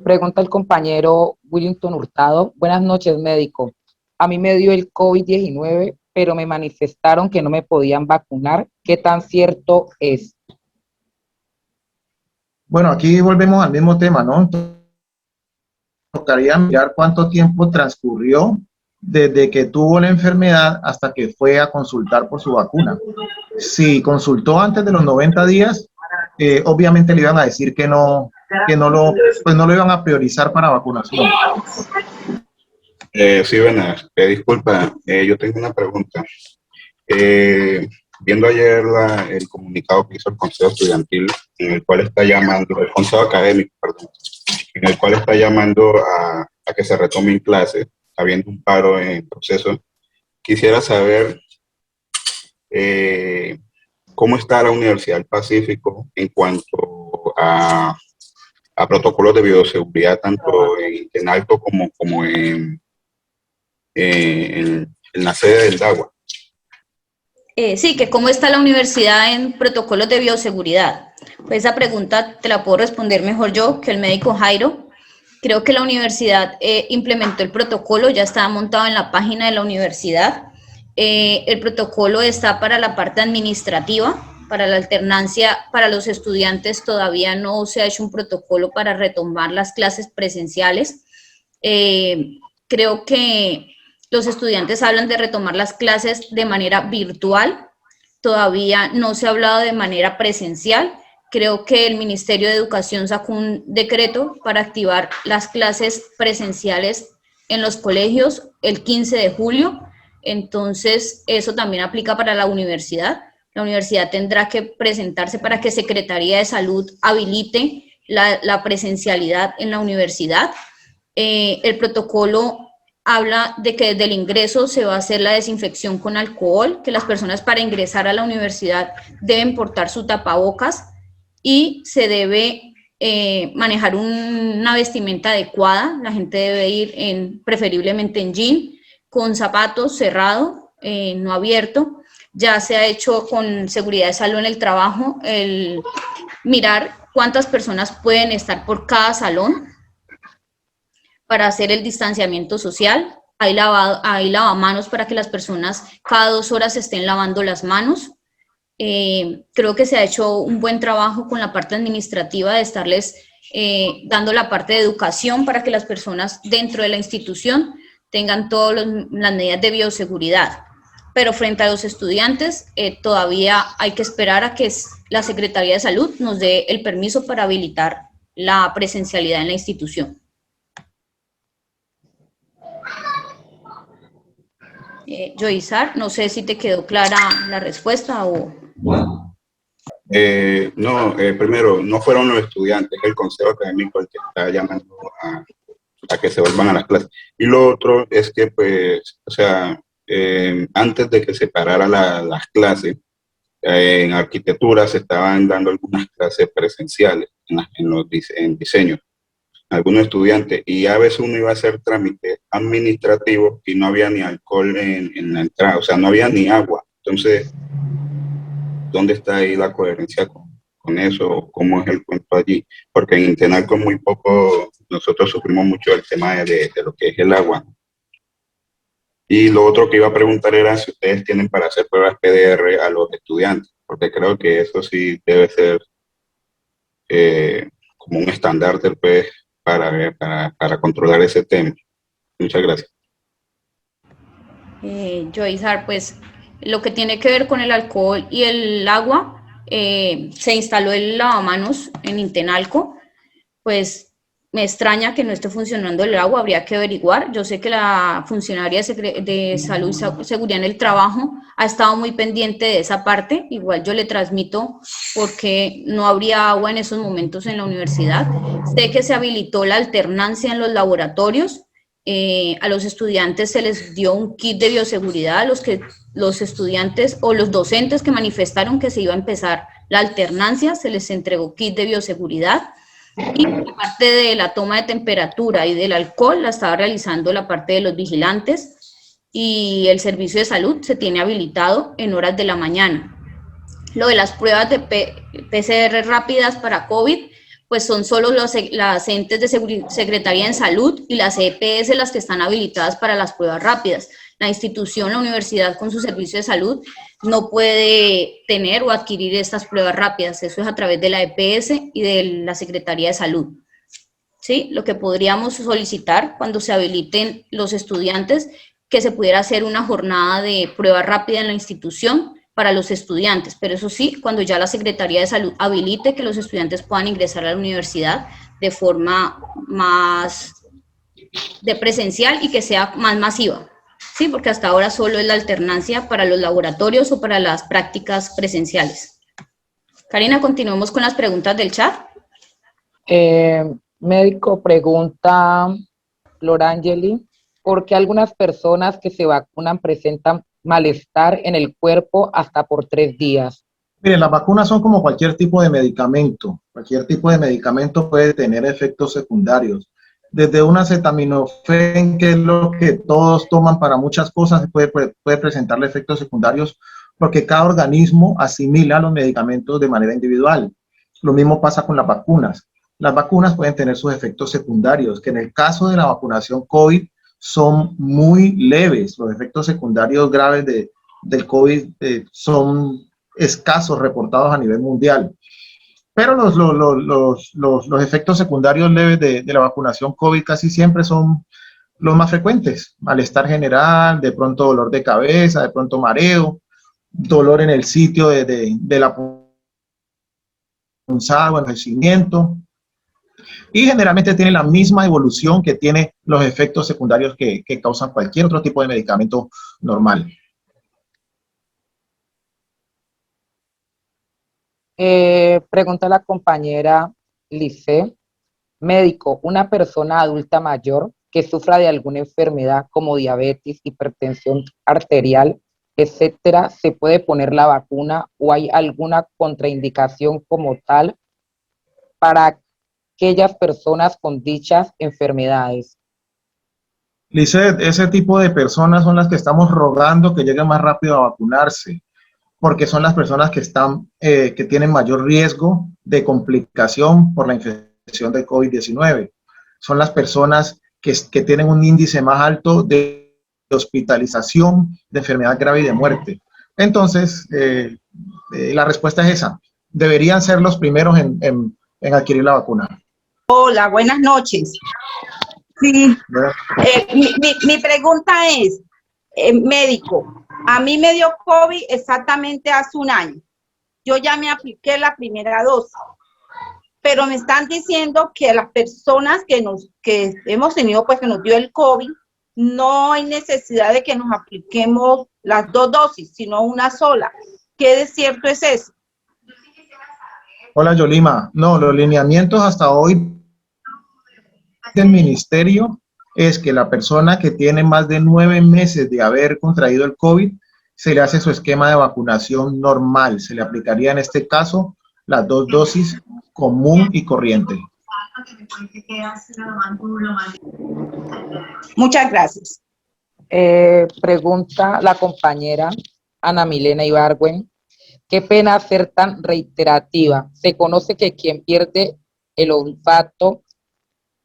Pregunta el compañero Willington Hurtado. Buenas noches, médico. A mí me dio el COVID-19, pero me manifestaron que no me podían vacunar. ¿Qué tan cierto es? Bueno, aquí volvemos al mismo tema, ¿no? Tocaría mirar cuánto tiempo transcurrió desde que tuvo la enfermedad hasta que fue a consultar por su vacuna. Si consultó antes de los 90 días, obviamente le iban a decir que no lo iban a priorizar para vacunación. Sí, buenas. Disculpa, yo tengo una pregunta. Viendo ayer el comunicado que hizo el Consejo Estudiantil, en el cual está llamando, el Consejo Académico, perdón, en el cual está llamando a que se retomen clases, habiendo un paro en proceso, quisiera saber cómo está la Universidad del Pacífico en cuanto a a protocolos de bioseguridad tanto en Intenalco como en la sede del DAGUA. Sí, que cómo está la universidad en protocolos de bioseguridad. Pues esa pregunta te la puedo responder mejor yo que el médico Jairo. Creo que la universidad implementó el protocolo, ya está montado en la página de la universidad. El protocolo está para la parte administrativa, para la alternancia, para los estudiantes todavía no se ha hecho un protocolo para retomar las clases presenciales. Creo que los estudiantes hablan de retomar las clases de manera virtual, todavía no se ha hablado de manera presencial. Creo que el Ministerio de Educación sacó un decreto para activar las clases presenciales en los colegios el 15 de julio, entonces eso también aplica para la universidad. La universidad tendrá que presentarse para que Secretaría de Salud habilite la presencialidad en la universidad. El protocolo habla de que desde el ingreso se va a hacer la desinfección con alcohol, que las personas para ingresar a la universidad deben portar su tapabocas y se debe manejar una vestimenta adecuada. La gente debe ir preferiblemente en jean, con zapatos cerrado, no abierto. Ya se ha hecho con seguridad de salud en el trabajo el mirar cuántas personas pueden estar por cada salón para hacer el distanciamiento social. Hay lavamanos para que las personas cada 2 horas estén lavando las manos. Creo que se ha hecho un buen trabajo con la parte administrativa de estarles dando la parte de educación para que las personas dentro de la institución tengan todas las medidas de bioseguridad. Pero frente a los estudiantes, todavía hay que esperar a que la Secretaría de Salud nos dé el permiso para habilitar la presencialidad en la institución. Joyzar, no sé si te quedó clara la respuesta o... Primero, no fueron los estudiantes, es el consejo académico el que está llamando a que se vuelvan a las clases. Y lo otro es que, pues, o sea, antes de que se pararan las clases, en arquitectura se estaban dando algunas clases presenciales en diseño, algunos estudiantes, y a veces uno iba a hacer trámites administrativos y no había ni alcohol en la entrada, o sea, no había ni agua. Entonces, ¿dónde está ahí la coherencia con eso? ¿Cómo es el cuento allí? Porque en Intenalco muy poco, nosotros sufrimos mucho el tema de lo que es el agua. Y lo otro que iba a preguntar era si ustedes tienen para hacer pruebas PDR a los estudiantes, porque creo que eso sí debe ser como un estandarte, pues, para controlar ese tema. Muchas gracias. Joyzar, pues lo que tiene que ver con el alcohol y el agua, se instaló el lavamanos en Intenalco, pues me extraña que no esté funcionando el agua, habría que averiguar. Yo sé que la funcionaria de Salud y Seguridad en el Trabajo ha estado muy pendiente de esa parte, igual yo le transmito porque no habría agua en esos momentos en la universidad. Sé que se habilitó la alternancia en los laboratorios, a los estudiantes se les dio un kit de bioseguridad, los estudiantes o los docentes que manifestaron que se iba a empezar la alternancia, se les entregó kit de bioseguridad. Y la parte de la toma de temperatura y del alcohol la estaba realizando la parte de los vigilantes, y el servicio de salud se tiene habilitado en horas de la mañana. Lo de las pruebas de PCR rápidas para COVID, pues son solo las entes de Secretaría de Salud y las EPS las que están habilitadas para las pruebas rápidas. La institución, la universidad con su servicio de salud no puede tener o adquirir estas pruebas rápidas. Eso es a través de la EPS y de la Secretaría de Salud. ¿Sí? Lo que podríamos solicitar cuando se habiliten los estudiantes, que se pudiera hacer una jornada de prueba rápida en la institución para los estudiantes, pero eso sí, cuando ya la Secretaría de Salud habilite que los estudiantes puedan ingresar a la universidad de forma más de presencial y que sea más masiva. Sí, porque hasta ahora solo es la alternancia para los laboratorios o para las prácticas presenciales. Karina, continuemos con las preguntas del chat. Médico, pregunta Lorangeli, ¿por qué algunas personas que se vacunan presentan malestar en el cuerpo hasta por 3 días? Miren, las vacunas son como cualquier tipo de medicamento. Cualquier tipo de medicamento puede tener efectos secundarios. Desde un acetaminofén, que es lo que todos toman para muchas cosas, puede presentarle efectos secundarios porque cada organismo asimila los medicamentos de manera individual. Lo mismo pasa con las vacunas. Las vacunas pueden tener sus efectos secundarios, que en el caso de la vacunación COVID son muy leves. Los efectos secundarios graves del COVID son escasos reportados a nivel mundial. Pero los efectos secundarios leves de la vacunación COVID casi siempre son los más frecuentes. Malestar general, de pronto dolor de cabeza, de pronto mareo, dolor en el sitio de la punzada o enrojecimiento. Y generalmente tiene la misma evolución que tiene los efectos secundarios que causan cualquier otro tipo de medicamento normal. Pregunta la compañera Lice. Médico, una persona adulta mayor que sufra de alguna enfermedad como diabetes, hipertensión arterial, etcétera, ¿se puede poner la vacuna o hay alguna contraindicación como tal para aquellas personas con dichas enfermedades? Lizeth, ese tipo de personas son las que estamos rogando que lleguen más rápido a vacunarse, porque son las personas que tienen mayor riesgo de complicación por la infección del COVID-19. Son las personas que tienen un índice más alto de hospitalización, de enfermedad grave y de muerte. Entonces, la respuesta es esa. Deberían ser los primeros en adquirir la vacuna. Hola, buenas noches. Sí, mi pregunta es, médico, a mí me dio COVID exactamente hace un año. Yo ya me apliqué la primera dosis, pero me están diciendo que las personas que hemos tenido, pues que nos dio el COVID, no hay necesidad de que nos apliquemos las 2 dosis, sino una sola. ¿Qué de cierto es eso? Hola, Yolima. No, los lineamientos hasta hoy del ministerio es que la persona que tiene más de 9 meses de haber contraído el COVID, se le hace su esquema de vacunación normal. Se le aplicaría en este caso las 2 dosis común y corriente. Muchas gracias. Pregunta la compañera Ana Milena Ibargüen. Qué pena ser tan reiterativa. Se conoce que quien pierde el olfato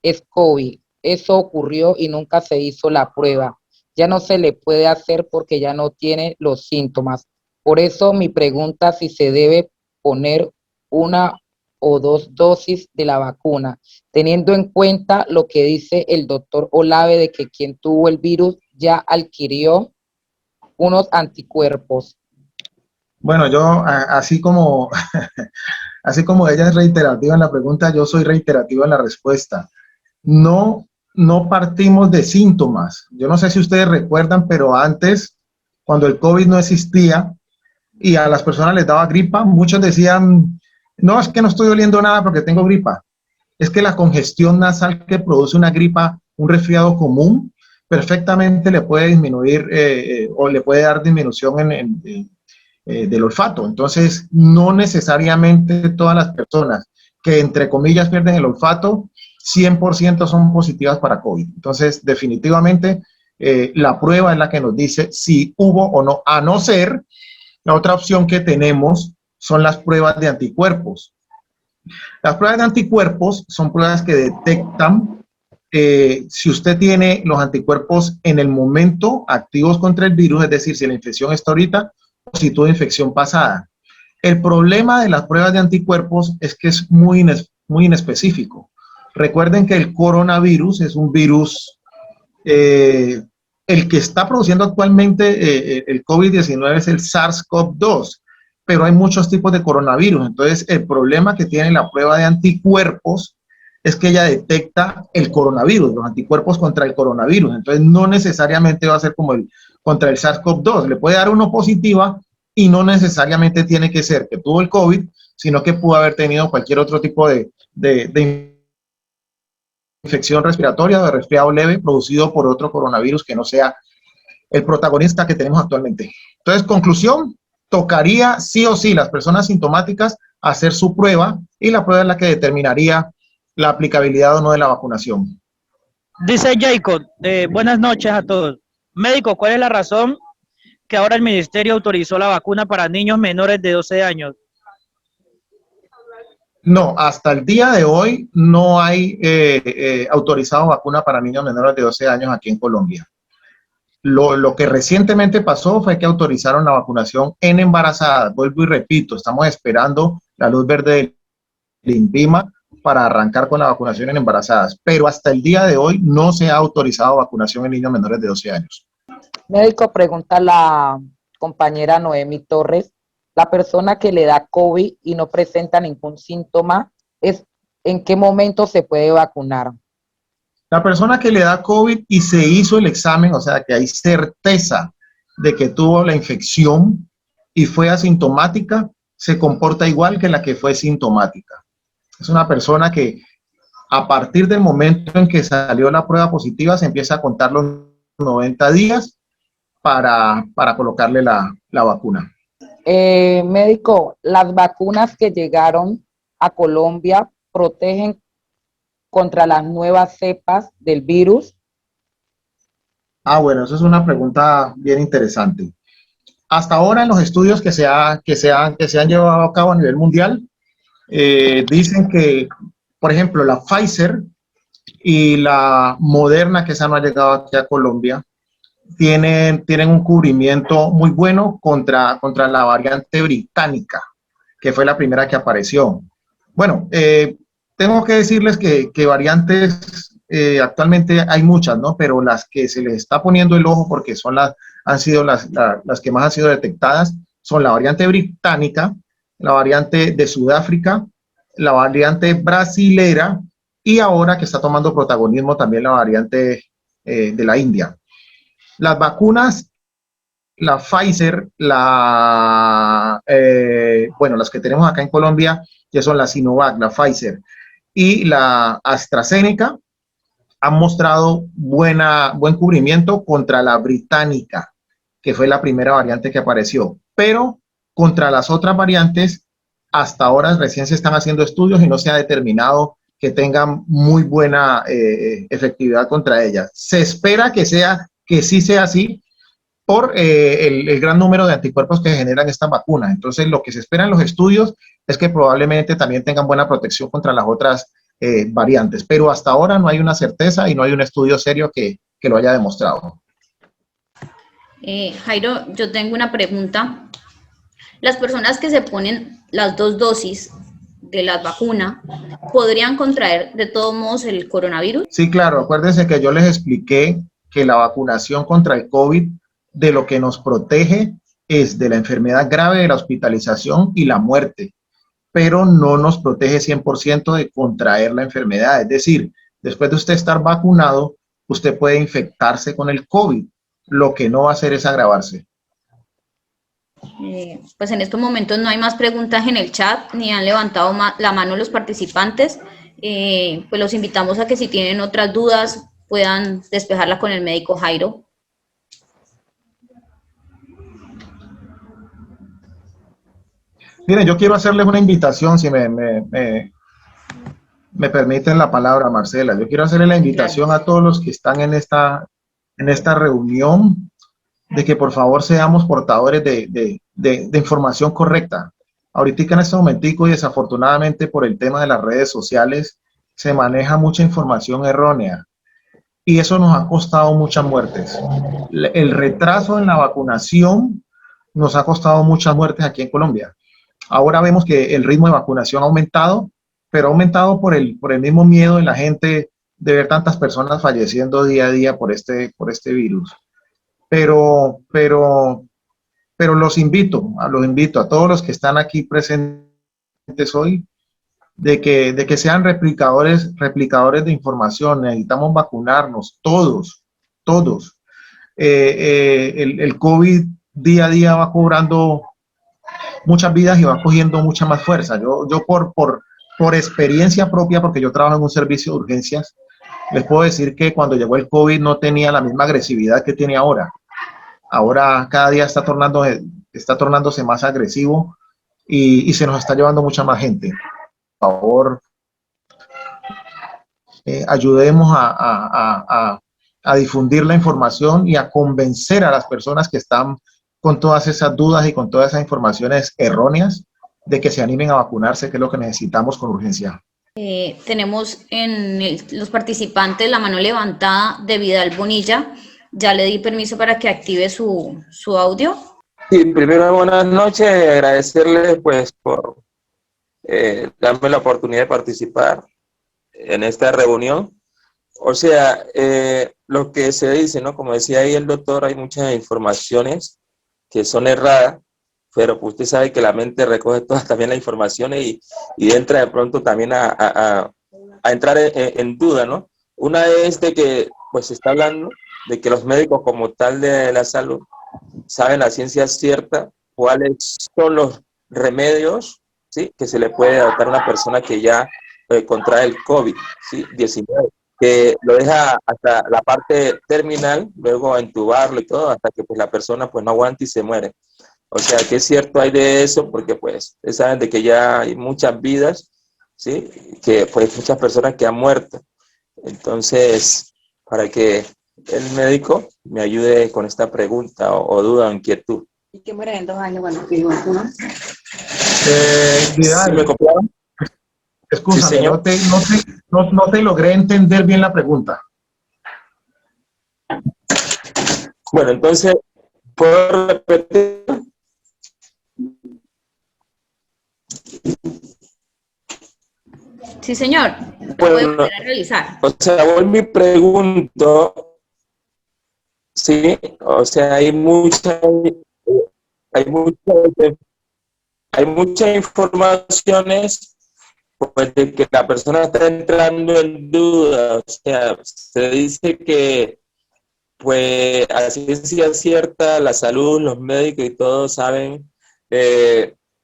es COVID. Eso ocurrió y nunca se hizo la prueba. Ya no se le puede hacer porque ya no tiene los síntomas. Por eso mi pregunta si se debe poner 1 o 2 dosis de la vacuna, teniendo en cuenta lo que dice el doctor Olave de que quien tuvo el virus ya adquirió unos anticuerpos. Bueno, yo así como ella es reiterativa en la pregunta, yo soy reiterativo en la respuesta. No partimos de síntomas. Yo no sé si ustedes recuerdan, pero antes, cuando el COVID no existía y a las personas les daba gripa, muchos decían, no, es que no estoy oliendo nada porque tengo gripa. Es que la congestión nasal que produce una gripa, un resfriado común, perfectamente le puede disminuir o le puede dar disminución del olfato. Entonces, no necesariamente todas las personas que, entre comillas, pierden el olfato, 100% son positivas para COVID. Entonces, definitivamente, la prueba es la que nos dice si hubo o no, a no ser, la otra opción que tenemos son las pruebas de anticuerpos. Las pruebas de anticuerpos son pruebas que detectan si usted tiene los anticuerpos en el momento activos contra el virus, es decir, si la infección está ahorita o si tuvo infección pasada. El problema de las pruebas de anticuerpos es que es muy inespecífico. Recuerden que el coronavirus es un virus, el que está produciendo actualmente el COVID-19 es el SARS-CoV-2, pero hay muchos tipos de coronavirus. Entonces, el problema que tiene la prueba de anticuerpos es que ella detecta el coronavirus, los anticuerpos contra el coronavirus. Entonces, no necesariamente va a ser como contra el SARS-CoV-2. Le puede dar uno positiva y no necesariamente tiene que ser que tuvo el COVID, sino que pudo haber tenido cualquier otro tipo de infección respiratoria o de resfriado leve producido por otro coronavirus que no sea el protagonista que tenemos actualmente. Entonces, conclusión, tocaría sí o sí las personas sintomáticas hacer su prueba, y la prueba es la que determinaría la aplicabilidad o no de la vacunación. Dice Jacob, buenas noches a todos. Médico, ¿cuál es la razón que ahora el ministerio autorizó la vacuna para niños menores de 12 años? No, hasta el día de hoy no hay autorizado vacuna para niños menores de 12 años aquí en Colombia. Lo que recientemente pasó fue que autorizaron la vacunación en embarazadas. Vuelvo y repito, estamos esperando la luz verde del INVIMA para arrancar con la vacunación en embarazadas, pero hasta el día de hoy no se ha autorizado vacunación en niños menores de 12 años. Médico, pregunta la compañera Noemi Torres, la persona que le da COVID y no presenta ningún síntoma, ¿en qué momento se puede vacunar? La persona que le da COVID y se hizo el examen, o sea, que hay certeza de que tuvo la infección y fue asintomática, se comporta igual que la que fue sintomática. Es una persona que a partir del momento en que salió la prueba positiva se empieza a contar los 90 días para colocarle la vacuna. Médico, ¿las vacunas que llegaron a Colombia protegen contra las nuevas cepas del virus? Bueno, eso es una pregunta bien interesante. Hasta ahora en los estudios que se han llevado a cabo a nivel mundial, dicen que, por ejemplo, la Pfizer y la Moderna, que esa no ha llegado aquí a Colombia, tienen un cubrimiento muy bueno contra la variante británica, que fue la primera que apareció. Bueno, tengo que decirles que variantes actualmente hay muchas, ¿no? Pero las que se les está poniendo el ojo, porque han sido las que más han sido detectadas, son la variante británica, la variante de Sudáfrica, la variante brasilera, y ahora que está tomando protagonismo también la variante de la India. Las vacunas, la Pfizer, las que tenemos acá en Colombia, que son la Sinovac, la Pfizer y la AstraZeneca, han mostrado buen cubrimiento contra la británica, que fue la primera variante que apareció. Pero contra las otras variantes, hasta ahora recién se están haciendo estudios y no se ha determinado que tengan muy buena efectividad contra ellas. Se espera que sí sea así por el gran número de anticuerpos que generan esta vacuna. Entonces, lo que se espera en los estudios es que probablemente también tengan buena protección contra las otras variantes, pero hasta ahora no hay una certeza y no hay un estudio serio que lo haya demostrado. Jairo, yo tengo una pregunta. Las personas que se ponen las 2 dosis de la vacuna, ¿podrían contraer de todos modos el coronavirus? Sí, claro. Acuérdense que yo les expliqué que la vacunación contra el COVID de lo que nos protege es de la enfermedad grave, de la hospitalización y la muerte, pero no nos protege 100% de contraer la enfermedad. Es decir, después de usted estar vacunado, usted puede infectarse con el COVID. Lo que no va a hacer es agravarse. Pues en estos momentos no hay más preguntas en el chat, ni han levantado la mano los participantes. Pues los invitamos a que si tienen otras dudas puedan despejarla con el médico Jairo. Miren, yo quiero hacerles una invitación, si me permiten la palabra, Marcela. Yo quiero hacerle la invitación a todos los que están en esta reunión, de que por favor seamos portadores de información correcta. Ahorita en este momentico, y desafortunadamente por el tema de las redes sociales, se maneja mucha información errónea. Y eso nos ha costado muchas muertes. El retraso en la vacunación nos ha costado muchas muertes aquí en Colombia. Ahora vemos que el ritmo de vacunación ha aumentado, pero ha aumentado por el mismo miedo de la gente de ver tantas personas falleciendo día a día por este virus. Pero los invito a todos los que están aquí presentes hoy, de que sean replicadores de información. Necesitamos vacunarnos todos. El COVID día a día va cobrando muchas vidas y va cogiendo mucha más fuerza. Yo por experiencia propia, porque yo trabajo en un servicio de urgencias, les puedo decir que cuando llegó el COVID no tenía la misma agresividad que tiene ahora. Ahora cada día está está tornándose más agresivo y se nos está llevando mucha más gente. Por favor, ayudemos a difundir la información y a convencer a las personas que están con todas esas dudas y con todas esas informaciones erróneas de que se animen a vacunarse, que es lo que necesitamos con urgencia. Tenemos los participantes la mano levantada de Vidal Bonilla. Ya le di permiso para que active su audio. Sí, primero buenas noches, agradecerles pues por darme la oportunidad de participar en esta reunión. O sea, lo que se dice, ¿no? Como decía ahí el doctor, hay muchas informaciones que son erradas, pero pues usted sabe que la mente recoge todas también las informaciones y entra de pronto también a entrar en duda, ¿no? Una es de que pues se está hablando de que los médicos como tal de la salud saben la ciencia cierta cuáles son los remedios, ¿sí?, que se le puede adaptar a una persona que ya contrae el COVID-19, que lo deja hasta la parte terminal, luego a entubarlo y todo, hasta que pues la persona pues no aguanta y se muere. O sea, que es cierto hay de eso, porque pues ustedes saben de que ya hay muchas vidas, ¿sí?, que pues muchas personas que han muerto. Entonces, para que el médico me ayude con esta pregunta o duda o inquietud. ¿Y qué mueren en 2 años cuando pido vacuna? Vidal, ¿Sí me copiaron? Excúsame, Sí, señor. no te logré entender bien la pregunta. Bueno, entonces, ¿puedo repetir? Sí, señor. Bueno, Puede volver a realizar. O sea, vuelvo y pregunto, sí, o sea, hay muchas informaciones pues, de que la persona está entrando en duda. O sea, se dice que, pues, a ciencia cierta, la salud, los médicos y todos saben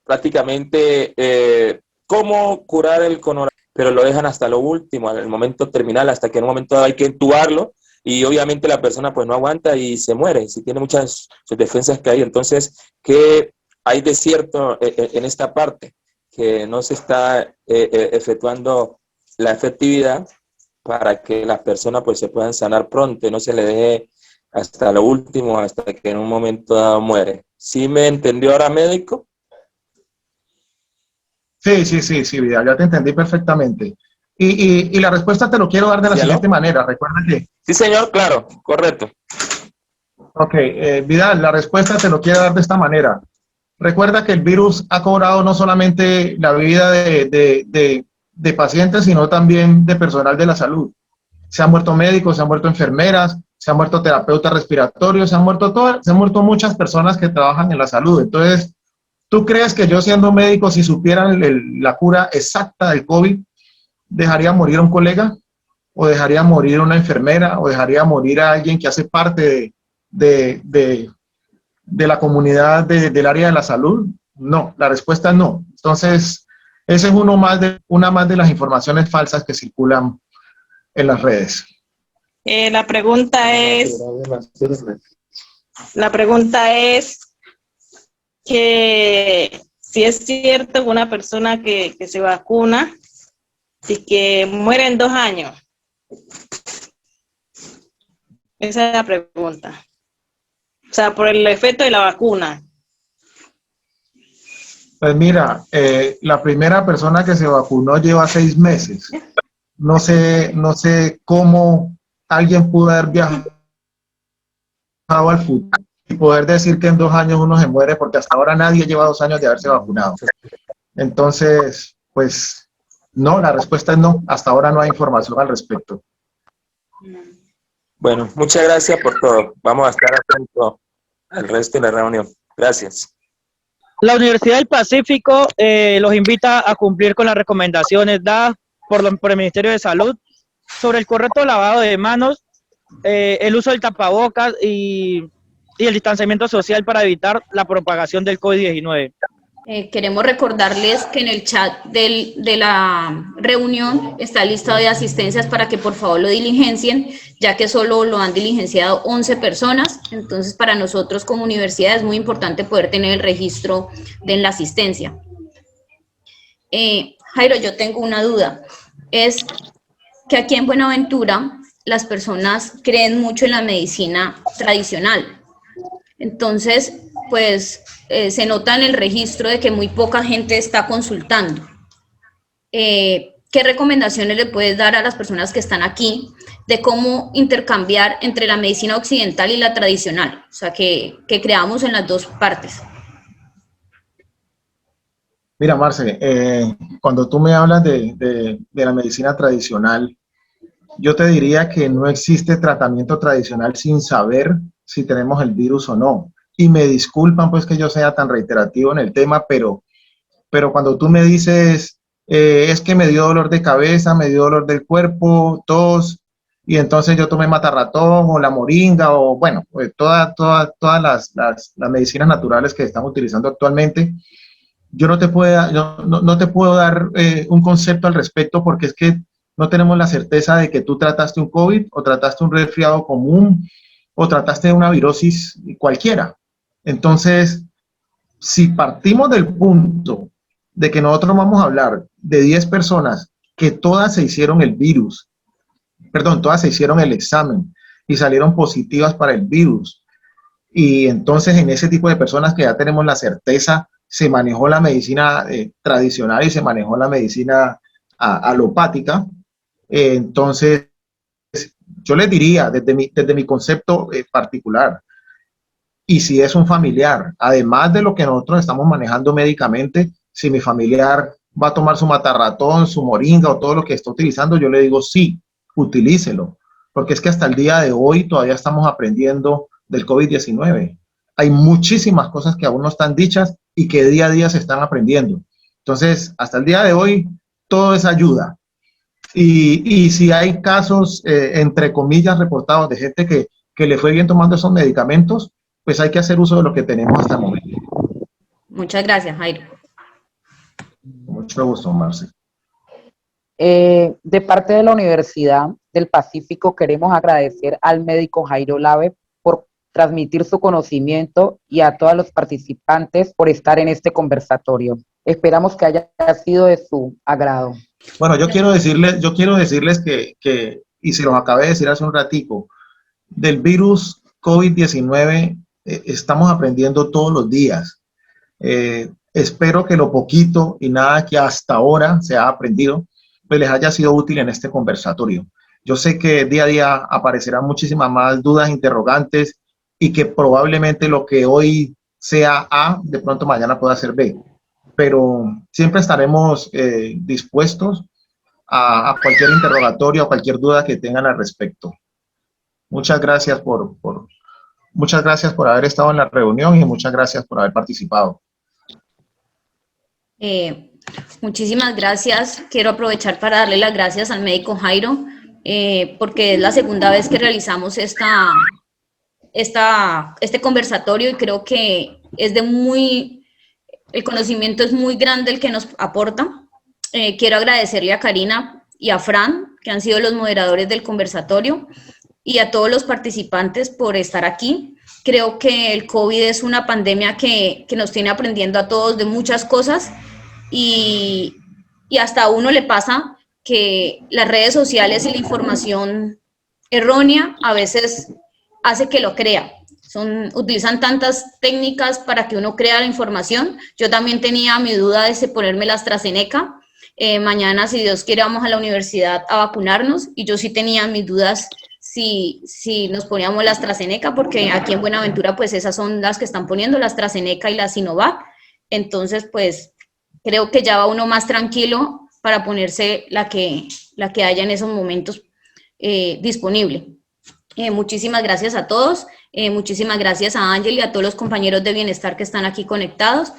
prácticamente cómo curar el coronavirus, pero lo dejan hasta lo último, al momento terminal, hasta que en un momento hay que entubarlo y obviamente la persona pues no aguanta y se muere, si tiene muchas defensas que hay. Entonces, ¿qué hay de cierto en esta parte? Que no se está efectuando la efectividad para que las personas pues se puedan sanar pronto y no se le deje hasta lo último, hasta que en un momento dado muere. ¿Sí me entendió ahora, médico? Sí, Vidal, ya te entendí perfectamente. Y la respuesta te lo quiero dar de la siguiente manera. Recuerda que... Sí, señor, claro, correcto. Ok, Vidal, la respuesta te lo quiero dar de esta manera. Recuerda que el virus ha cobrado no solamente la vida de pacientes, sino también de personal de la salud. Se han muerto médicos, se han muerto enfermeras, se han muerto terapeutas respiratorios, se han muerto muchas personas que trabajan en la salud. Entonces, ¿tú crees que yo siendo médico, si supieran la cura exacta del COVID, dejaría morir a un colega? ¿O dejaría morir a una enfermera? ¿O dejaría morir a alguien que hace parte de la comunidad del área de la salud? No, la respuesta es no. Entonces, ese es una más de las informaciones falsas que circulan en las redes. La pregunta es que si es cierto que una persona que se vacuna y que muere en 2 años. Esa es la pregunta. O sea, por el efecto de la vacuna. Pues mira, la primera persona que se vacunó lleva 6 meses. No sé cómo alguien pudo haber viajado al futuro y poder decir que en 2 años uno se muere, porque hasta ahora nadie lleva 2 años de haberse vacunado. Entonces, pues no, la respuesta es no. Hasta ahora no hay información al respecto. Bueno, muchas gracias por todo. Vamos a estar atentos al resto de la reunión. Gracias. La Universidad del Pacífico los invita a cumplir con las recomendaciones dadas por el Ministerio de Salud sobre el correcto lavado de manos, el uso del tapabocas y el distanciamiento social para evitar la propagación del COVID-19. Queremos recordarles que en el chat de la reunión está el listado de asistencias para que por favor lo diligencien, ya que solo lo han diligenciado 11 personas. Entonces, para nosotros como universidad es muy importante poder tener el registro de la asistencia. Jairo, yo tengo una duda. Es que aquí en Buenaventura las personas creen mucho en la medicina tradicional. Entonces, pues se nota en el registro de que muy poca gente está consultando. ¿Qué recomendaciones le puedes dar a las personas que están aquí de cómo intercambiar entre la medicina occidental y la tradicional? O sea, que creamos en las dos partes. Mira, Marce, cuando tú me hablas de la medicina tradicional, yo te diría que no existe tratamiento tradicional sin saber si tenemos el virus o no. Y me disculpan pues que yo sea tan reiterativo en el tema, pero cuando tú me dices, es que me dio dolor de cabeza, me dio dolor del cuerpo, tos, y entonces yo tomé matarratón o la moringa o bueno, pues todas las medicinas naturales que estamos utilizando actualmente, yo no te puedo dar un concepto al respecto porque es que no tenemos la certeza de que tú trataste un COVID o trataste un resfriado común o trataste una virosis cualquiera. Entonces, si partimos del punto de que nosotros vamos a hablar de 10 personas que todas se hicieron el virus, perdón, todas se hicieron el examen y salieron positivas para el virus, y entonces en ese tipo de personas que ya tenemos la certeza, se manejó la medicina tradicional y se manejó la medicina alopática, entonces yo les diría desde mi concepto particular, y si es un familiar, además de lo que nosotros estamos manejando médicamente, si mi familiar va a tomar su matarratón, su moringa o todo lo que está utilizando, yo le digo sí, utilícelo, porque es que hasta el día de hoy todavía estamos aprendiendo del COVID-19. Hay muchísimas cosas que aún no están dichas y que día a día se están aprendiendo. Entonces, hasta el día de hoy, todo es ayuda. Y si hay casos, entre comillas, reportados de gente que le fue bien tomando esos medicamentos, pues hay que hacer uso de lo que tenemos hasta el momento. Muchas gracias, Jairo. Mucho gusto, Marce. De parte de la Universidad del Pacífico queremos agradecer al médico Jairo Lave por transmitir su conocimiento y a todos los participantes por estar en este conversatorio. Esperamos que haya sido de su agrado. Bueno, yo quiero decirles que y se los acabé de decir hace un ratico, del virus COVID-19 estamos aprendiendo todos los días. Espero que lo poquito y nada que hasta ahora se ha aprendido, pues les haya sido útil en este conversatorio. Yo sé que día a día aparecerán muchísimas más dudas, interrogantes, y que probablemente lo que hoy sea A, de pronto mañana pueda ser B. Pero siempre estaremos dispuestos a cualquier interrogatorio, a cualquier duda que tengan al respecto. Muchas gracias muchas gracias por haber estado en la reunión y muchas gracias por haber participado. Muchísimas gracias. Quiero aprovechar para darle las gracias al médico Jairo, porque es la segunda vez que realizamos este conversatorio y creo que es el conocimiento es muy grande el que nos aporta. Quiero agradecerle a Karina y a Fran, que han sido los moderadores del conversatorio, y a todos los participantes por estar aquí. Creo que el COVID es una pandemia que nos tiene aprendiendo a todos de muchas cosas y hasta a uno le pasa que las redes sociales y la información errónea a veces hace que lo crea. Utilizan tantas técnicas para que uno crea la información. Yo también tenía mi duda de ponerme la AstraZeneca. Mañana, si Dios quiere, vamos a la universidad a vacunarnos y yo sí tenía mis dudas si nos poníamos la AstraZeneca, porque aquí en Buenaventura pues esas son las que están poniendo, la AstraZeneca y la Sinovac. Entonces pues creo que ya va uno más tranquilo para ponerse la que haya en esos momentos disponible. Muchísimas gracias a todos, muchísimas gracias a Ángel y a todos los compañeros de bienestar que están aquí conectados.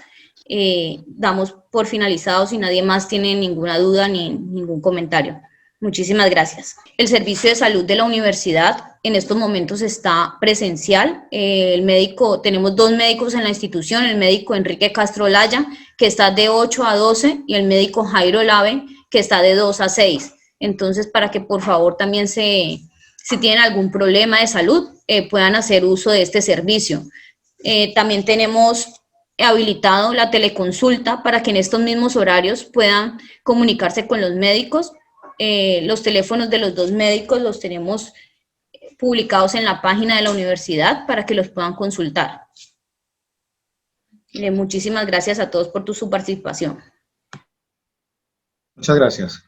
Damos por finalizado si nadie más tiene ninguna duda ni ningún comentario. Muchísimas gracias. El servicio de salud de la universidad en estos momentos está presencial. Tenemos 2 médicos en la institución, el médico Enrique Castro Laya, que está de 8 a 12, y el médico Jairo Lave, que está de 2 a 6. Entonces, para que por favor también si tienen algún problema de salud, puedan hacer uso de este servicio. También tenemos habilitado la teleconsulta para que en estos mismos horarios puedan comunicarse con los médicos. Los teléfonos de los 2 médicos los tenemos publicados en la página de la universidad para que los puedan consultar. Muchísimas gracias a todos por su participación. Muchas gracias.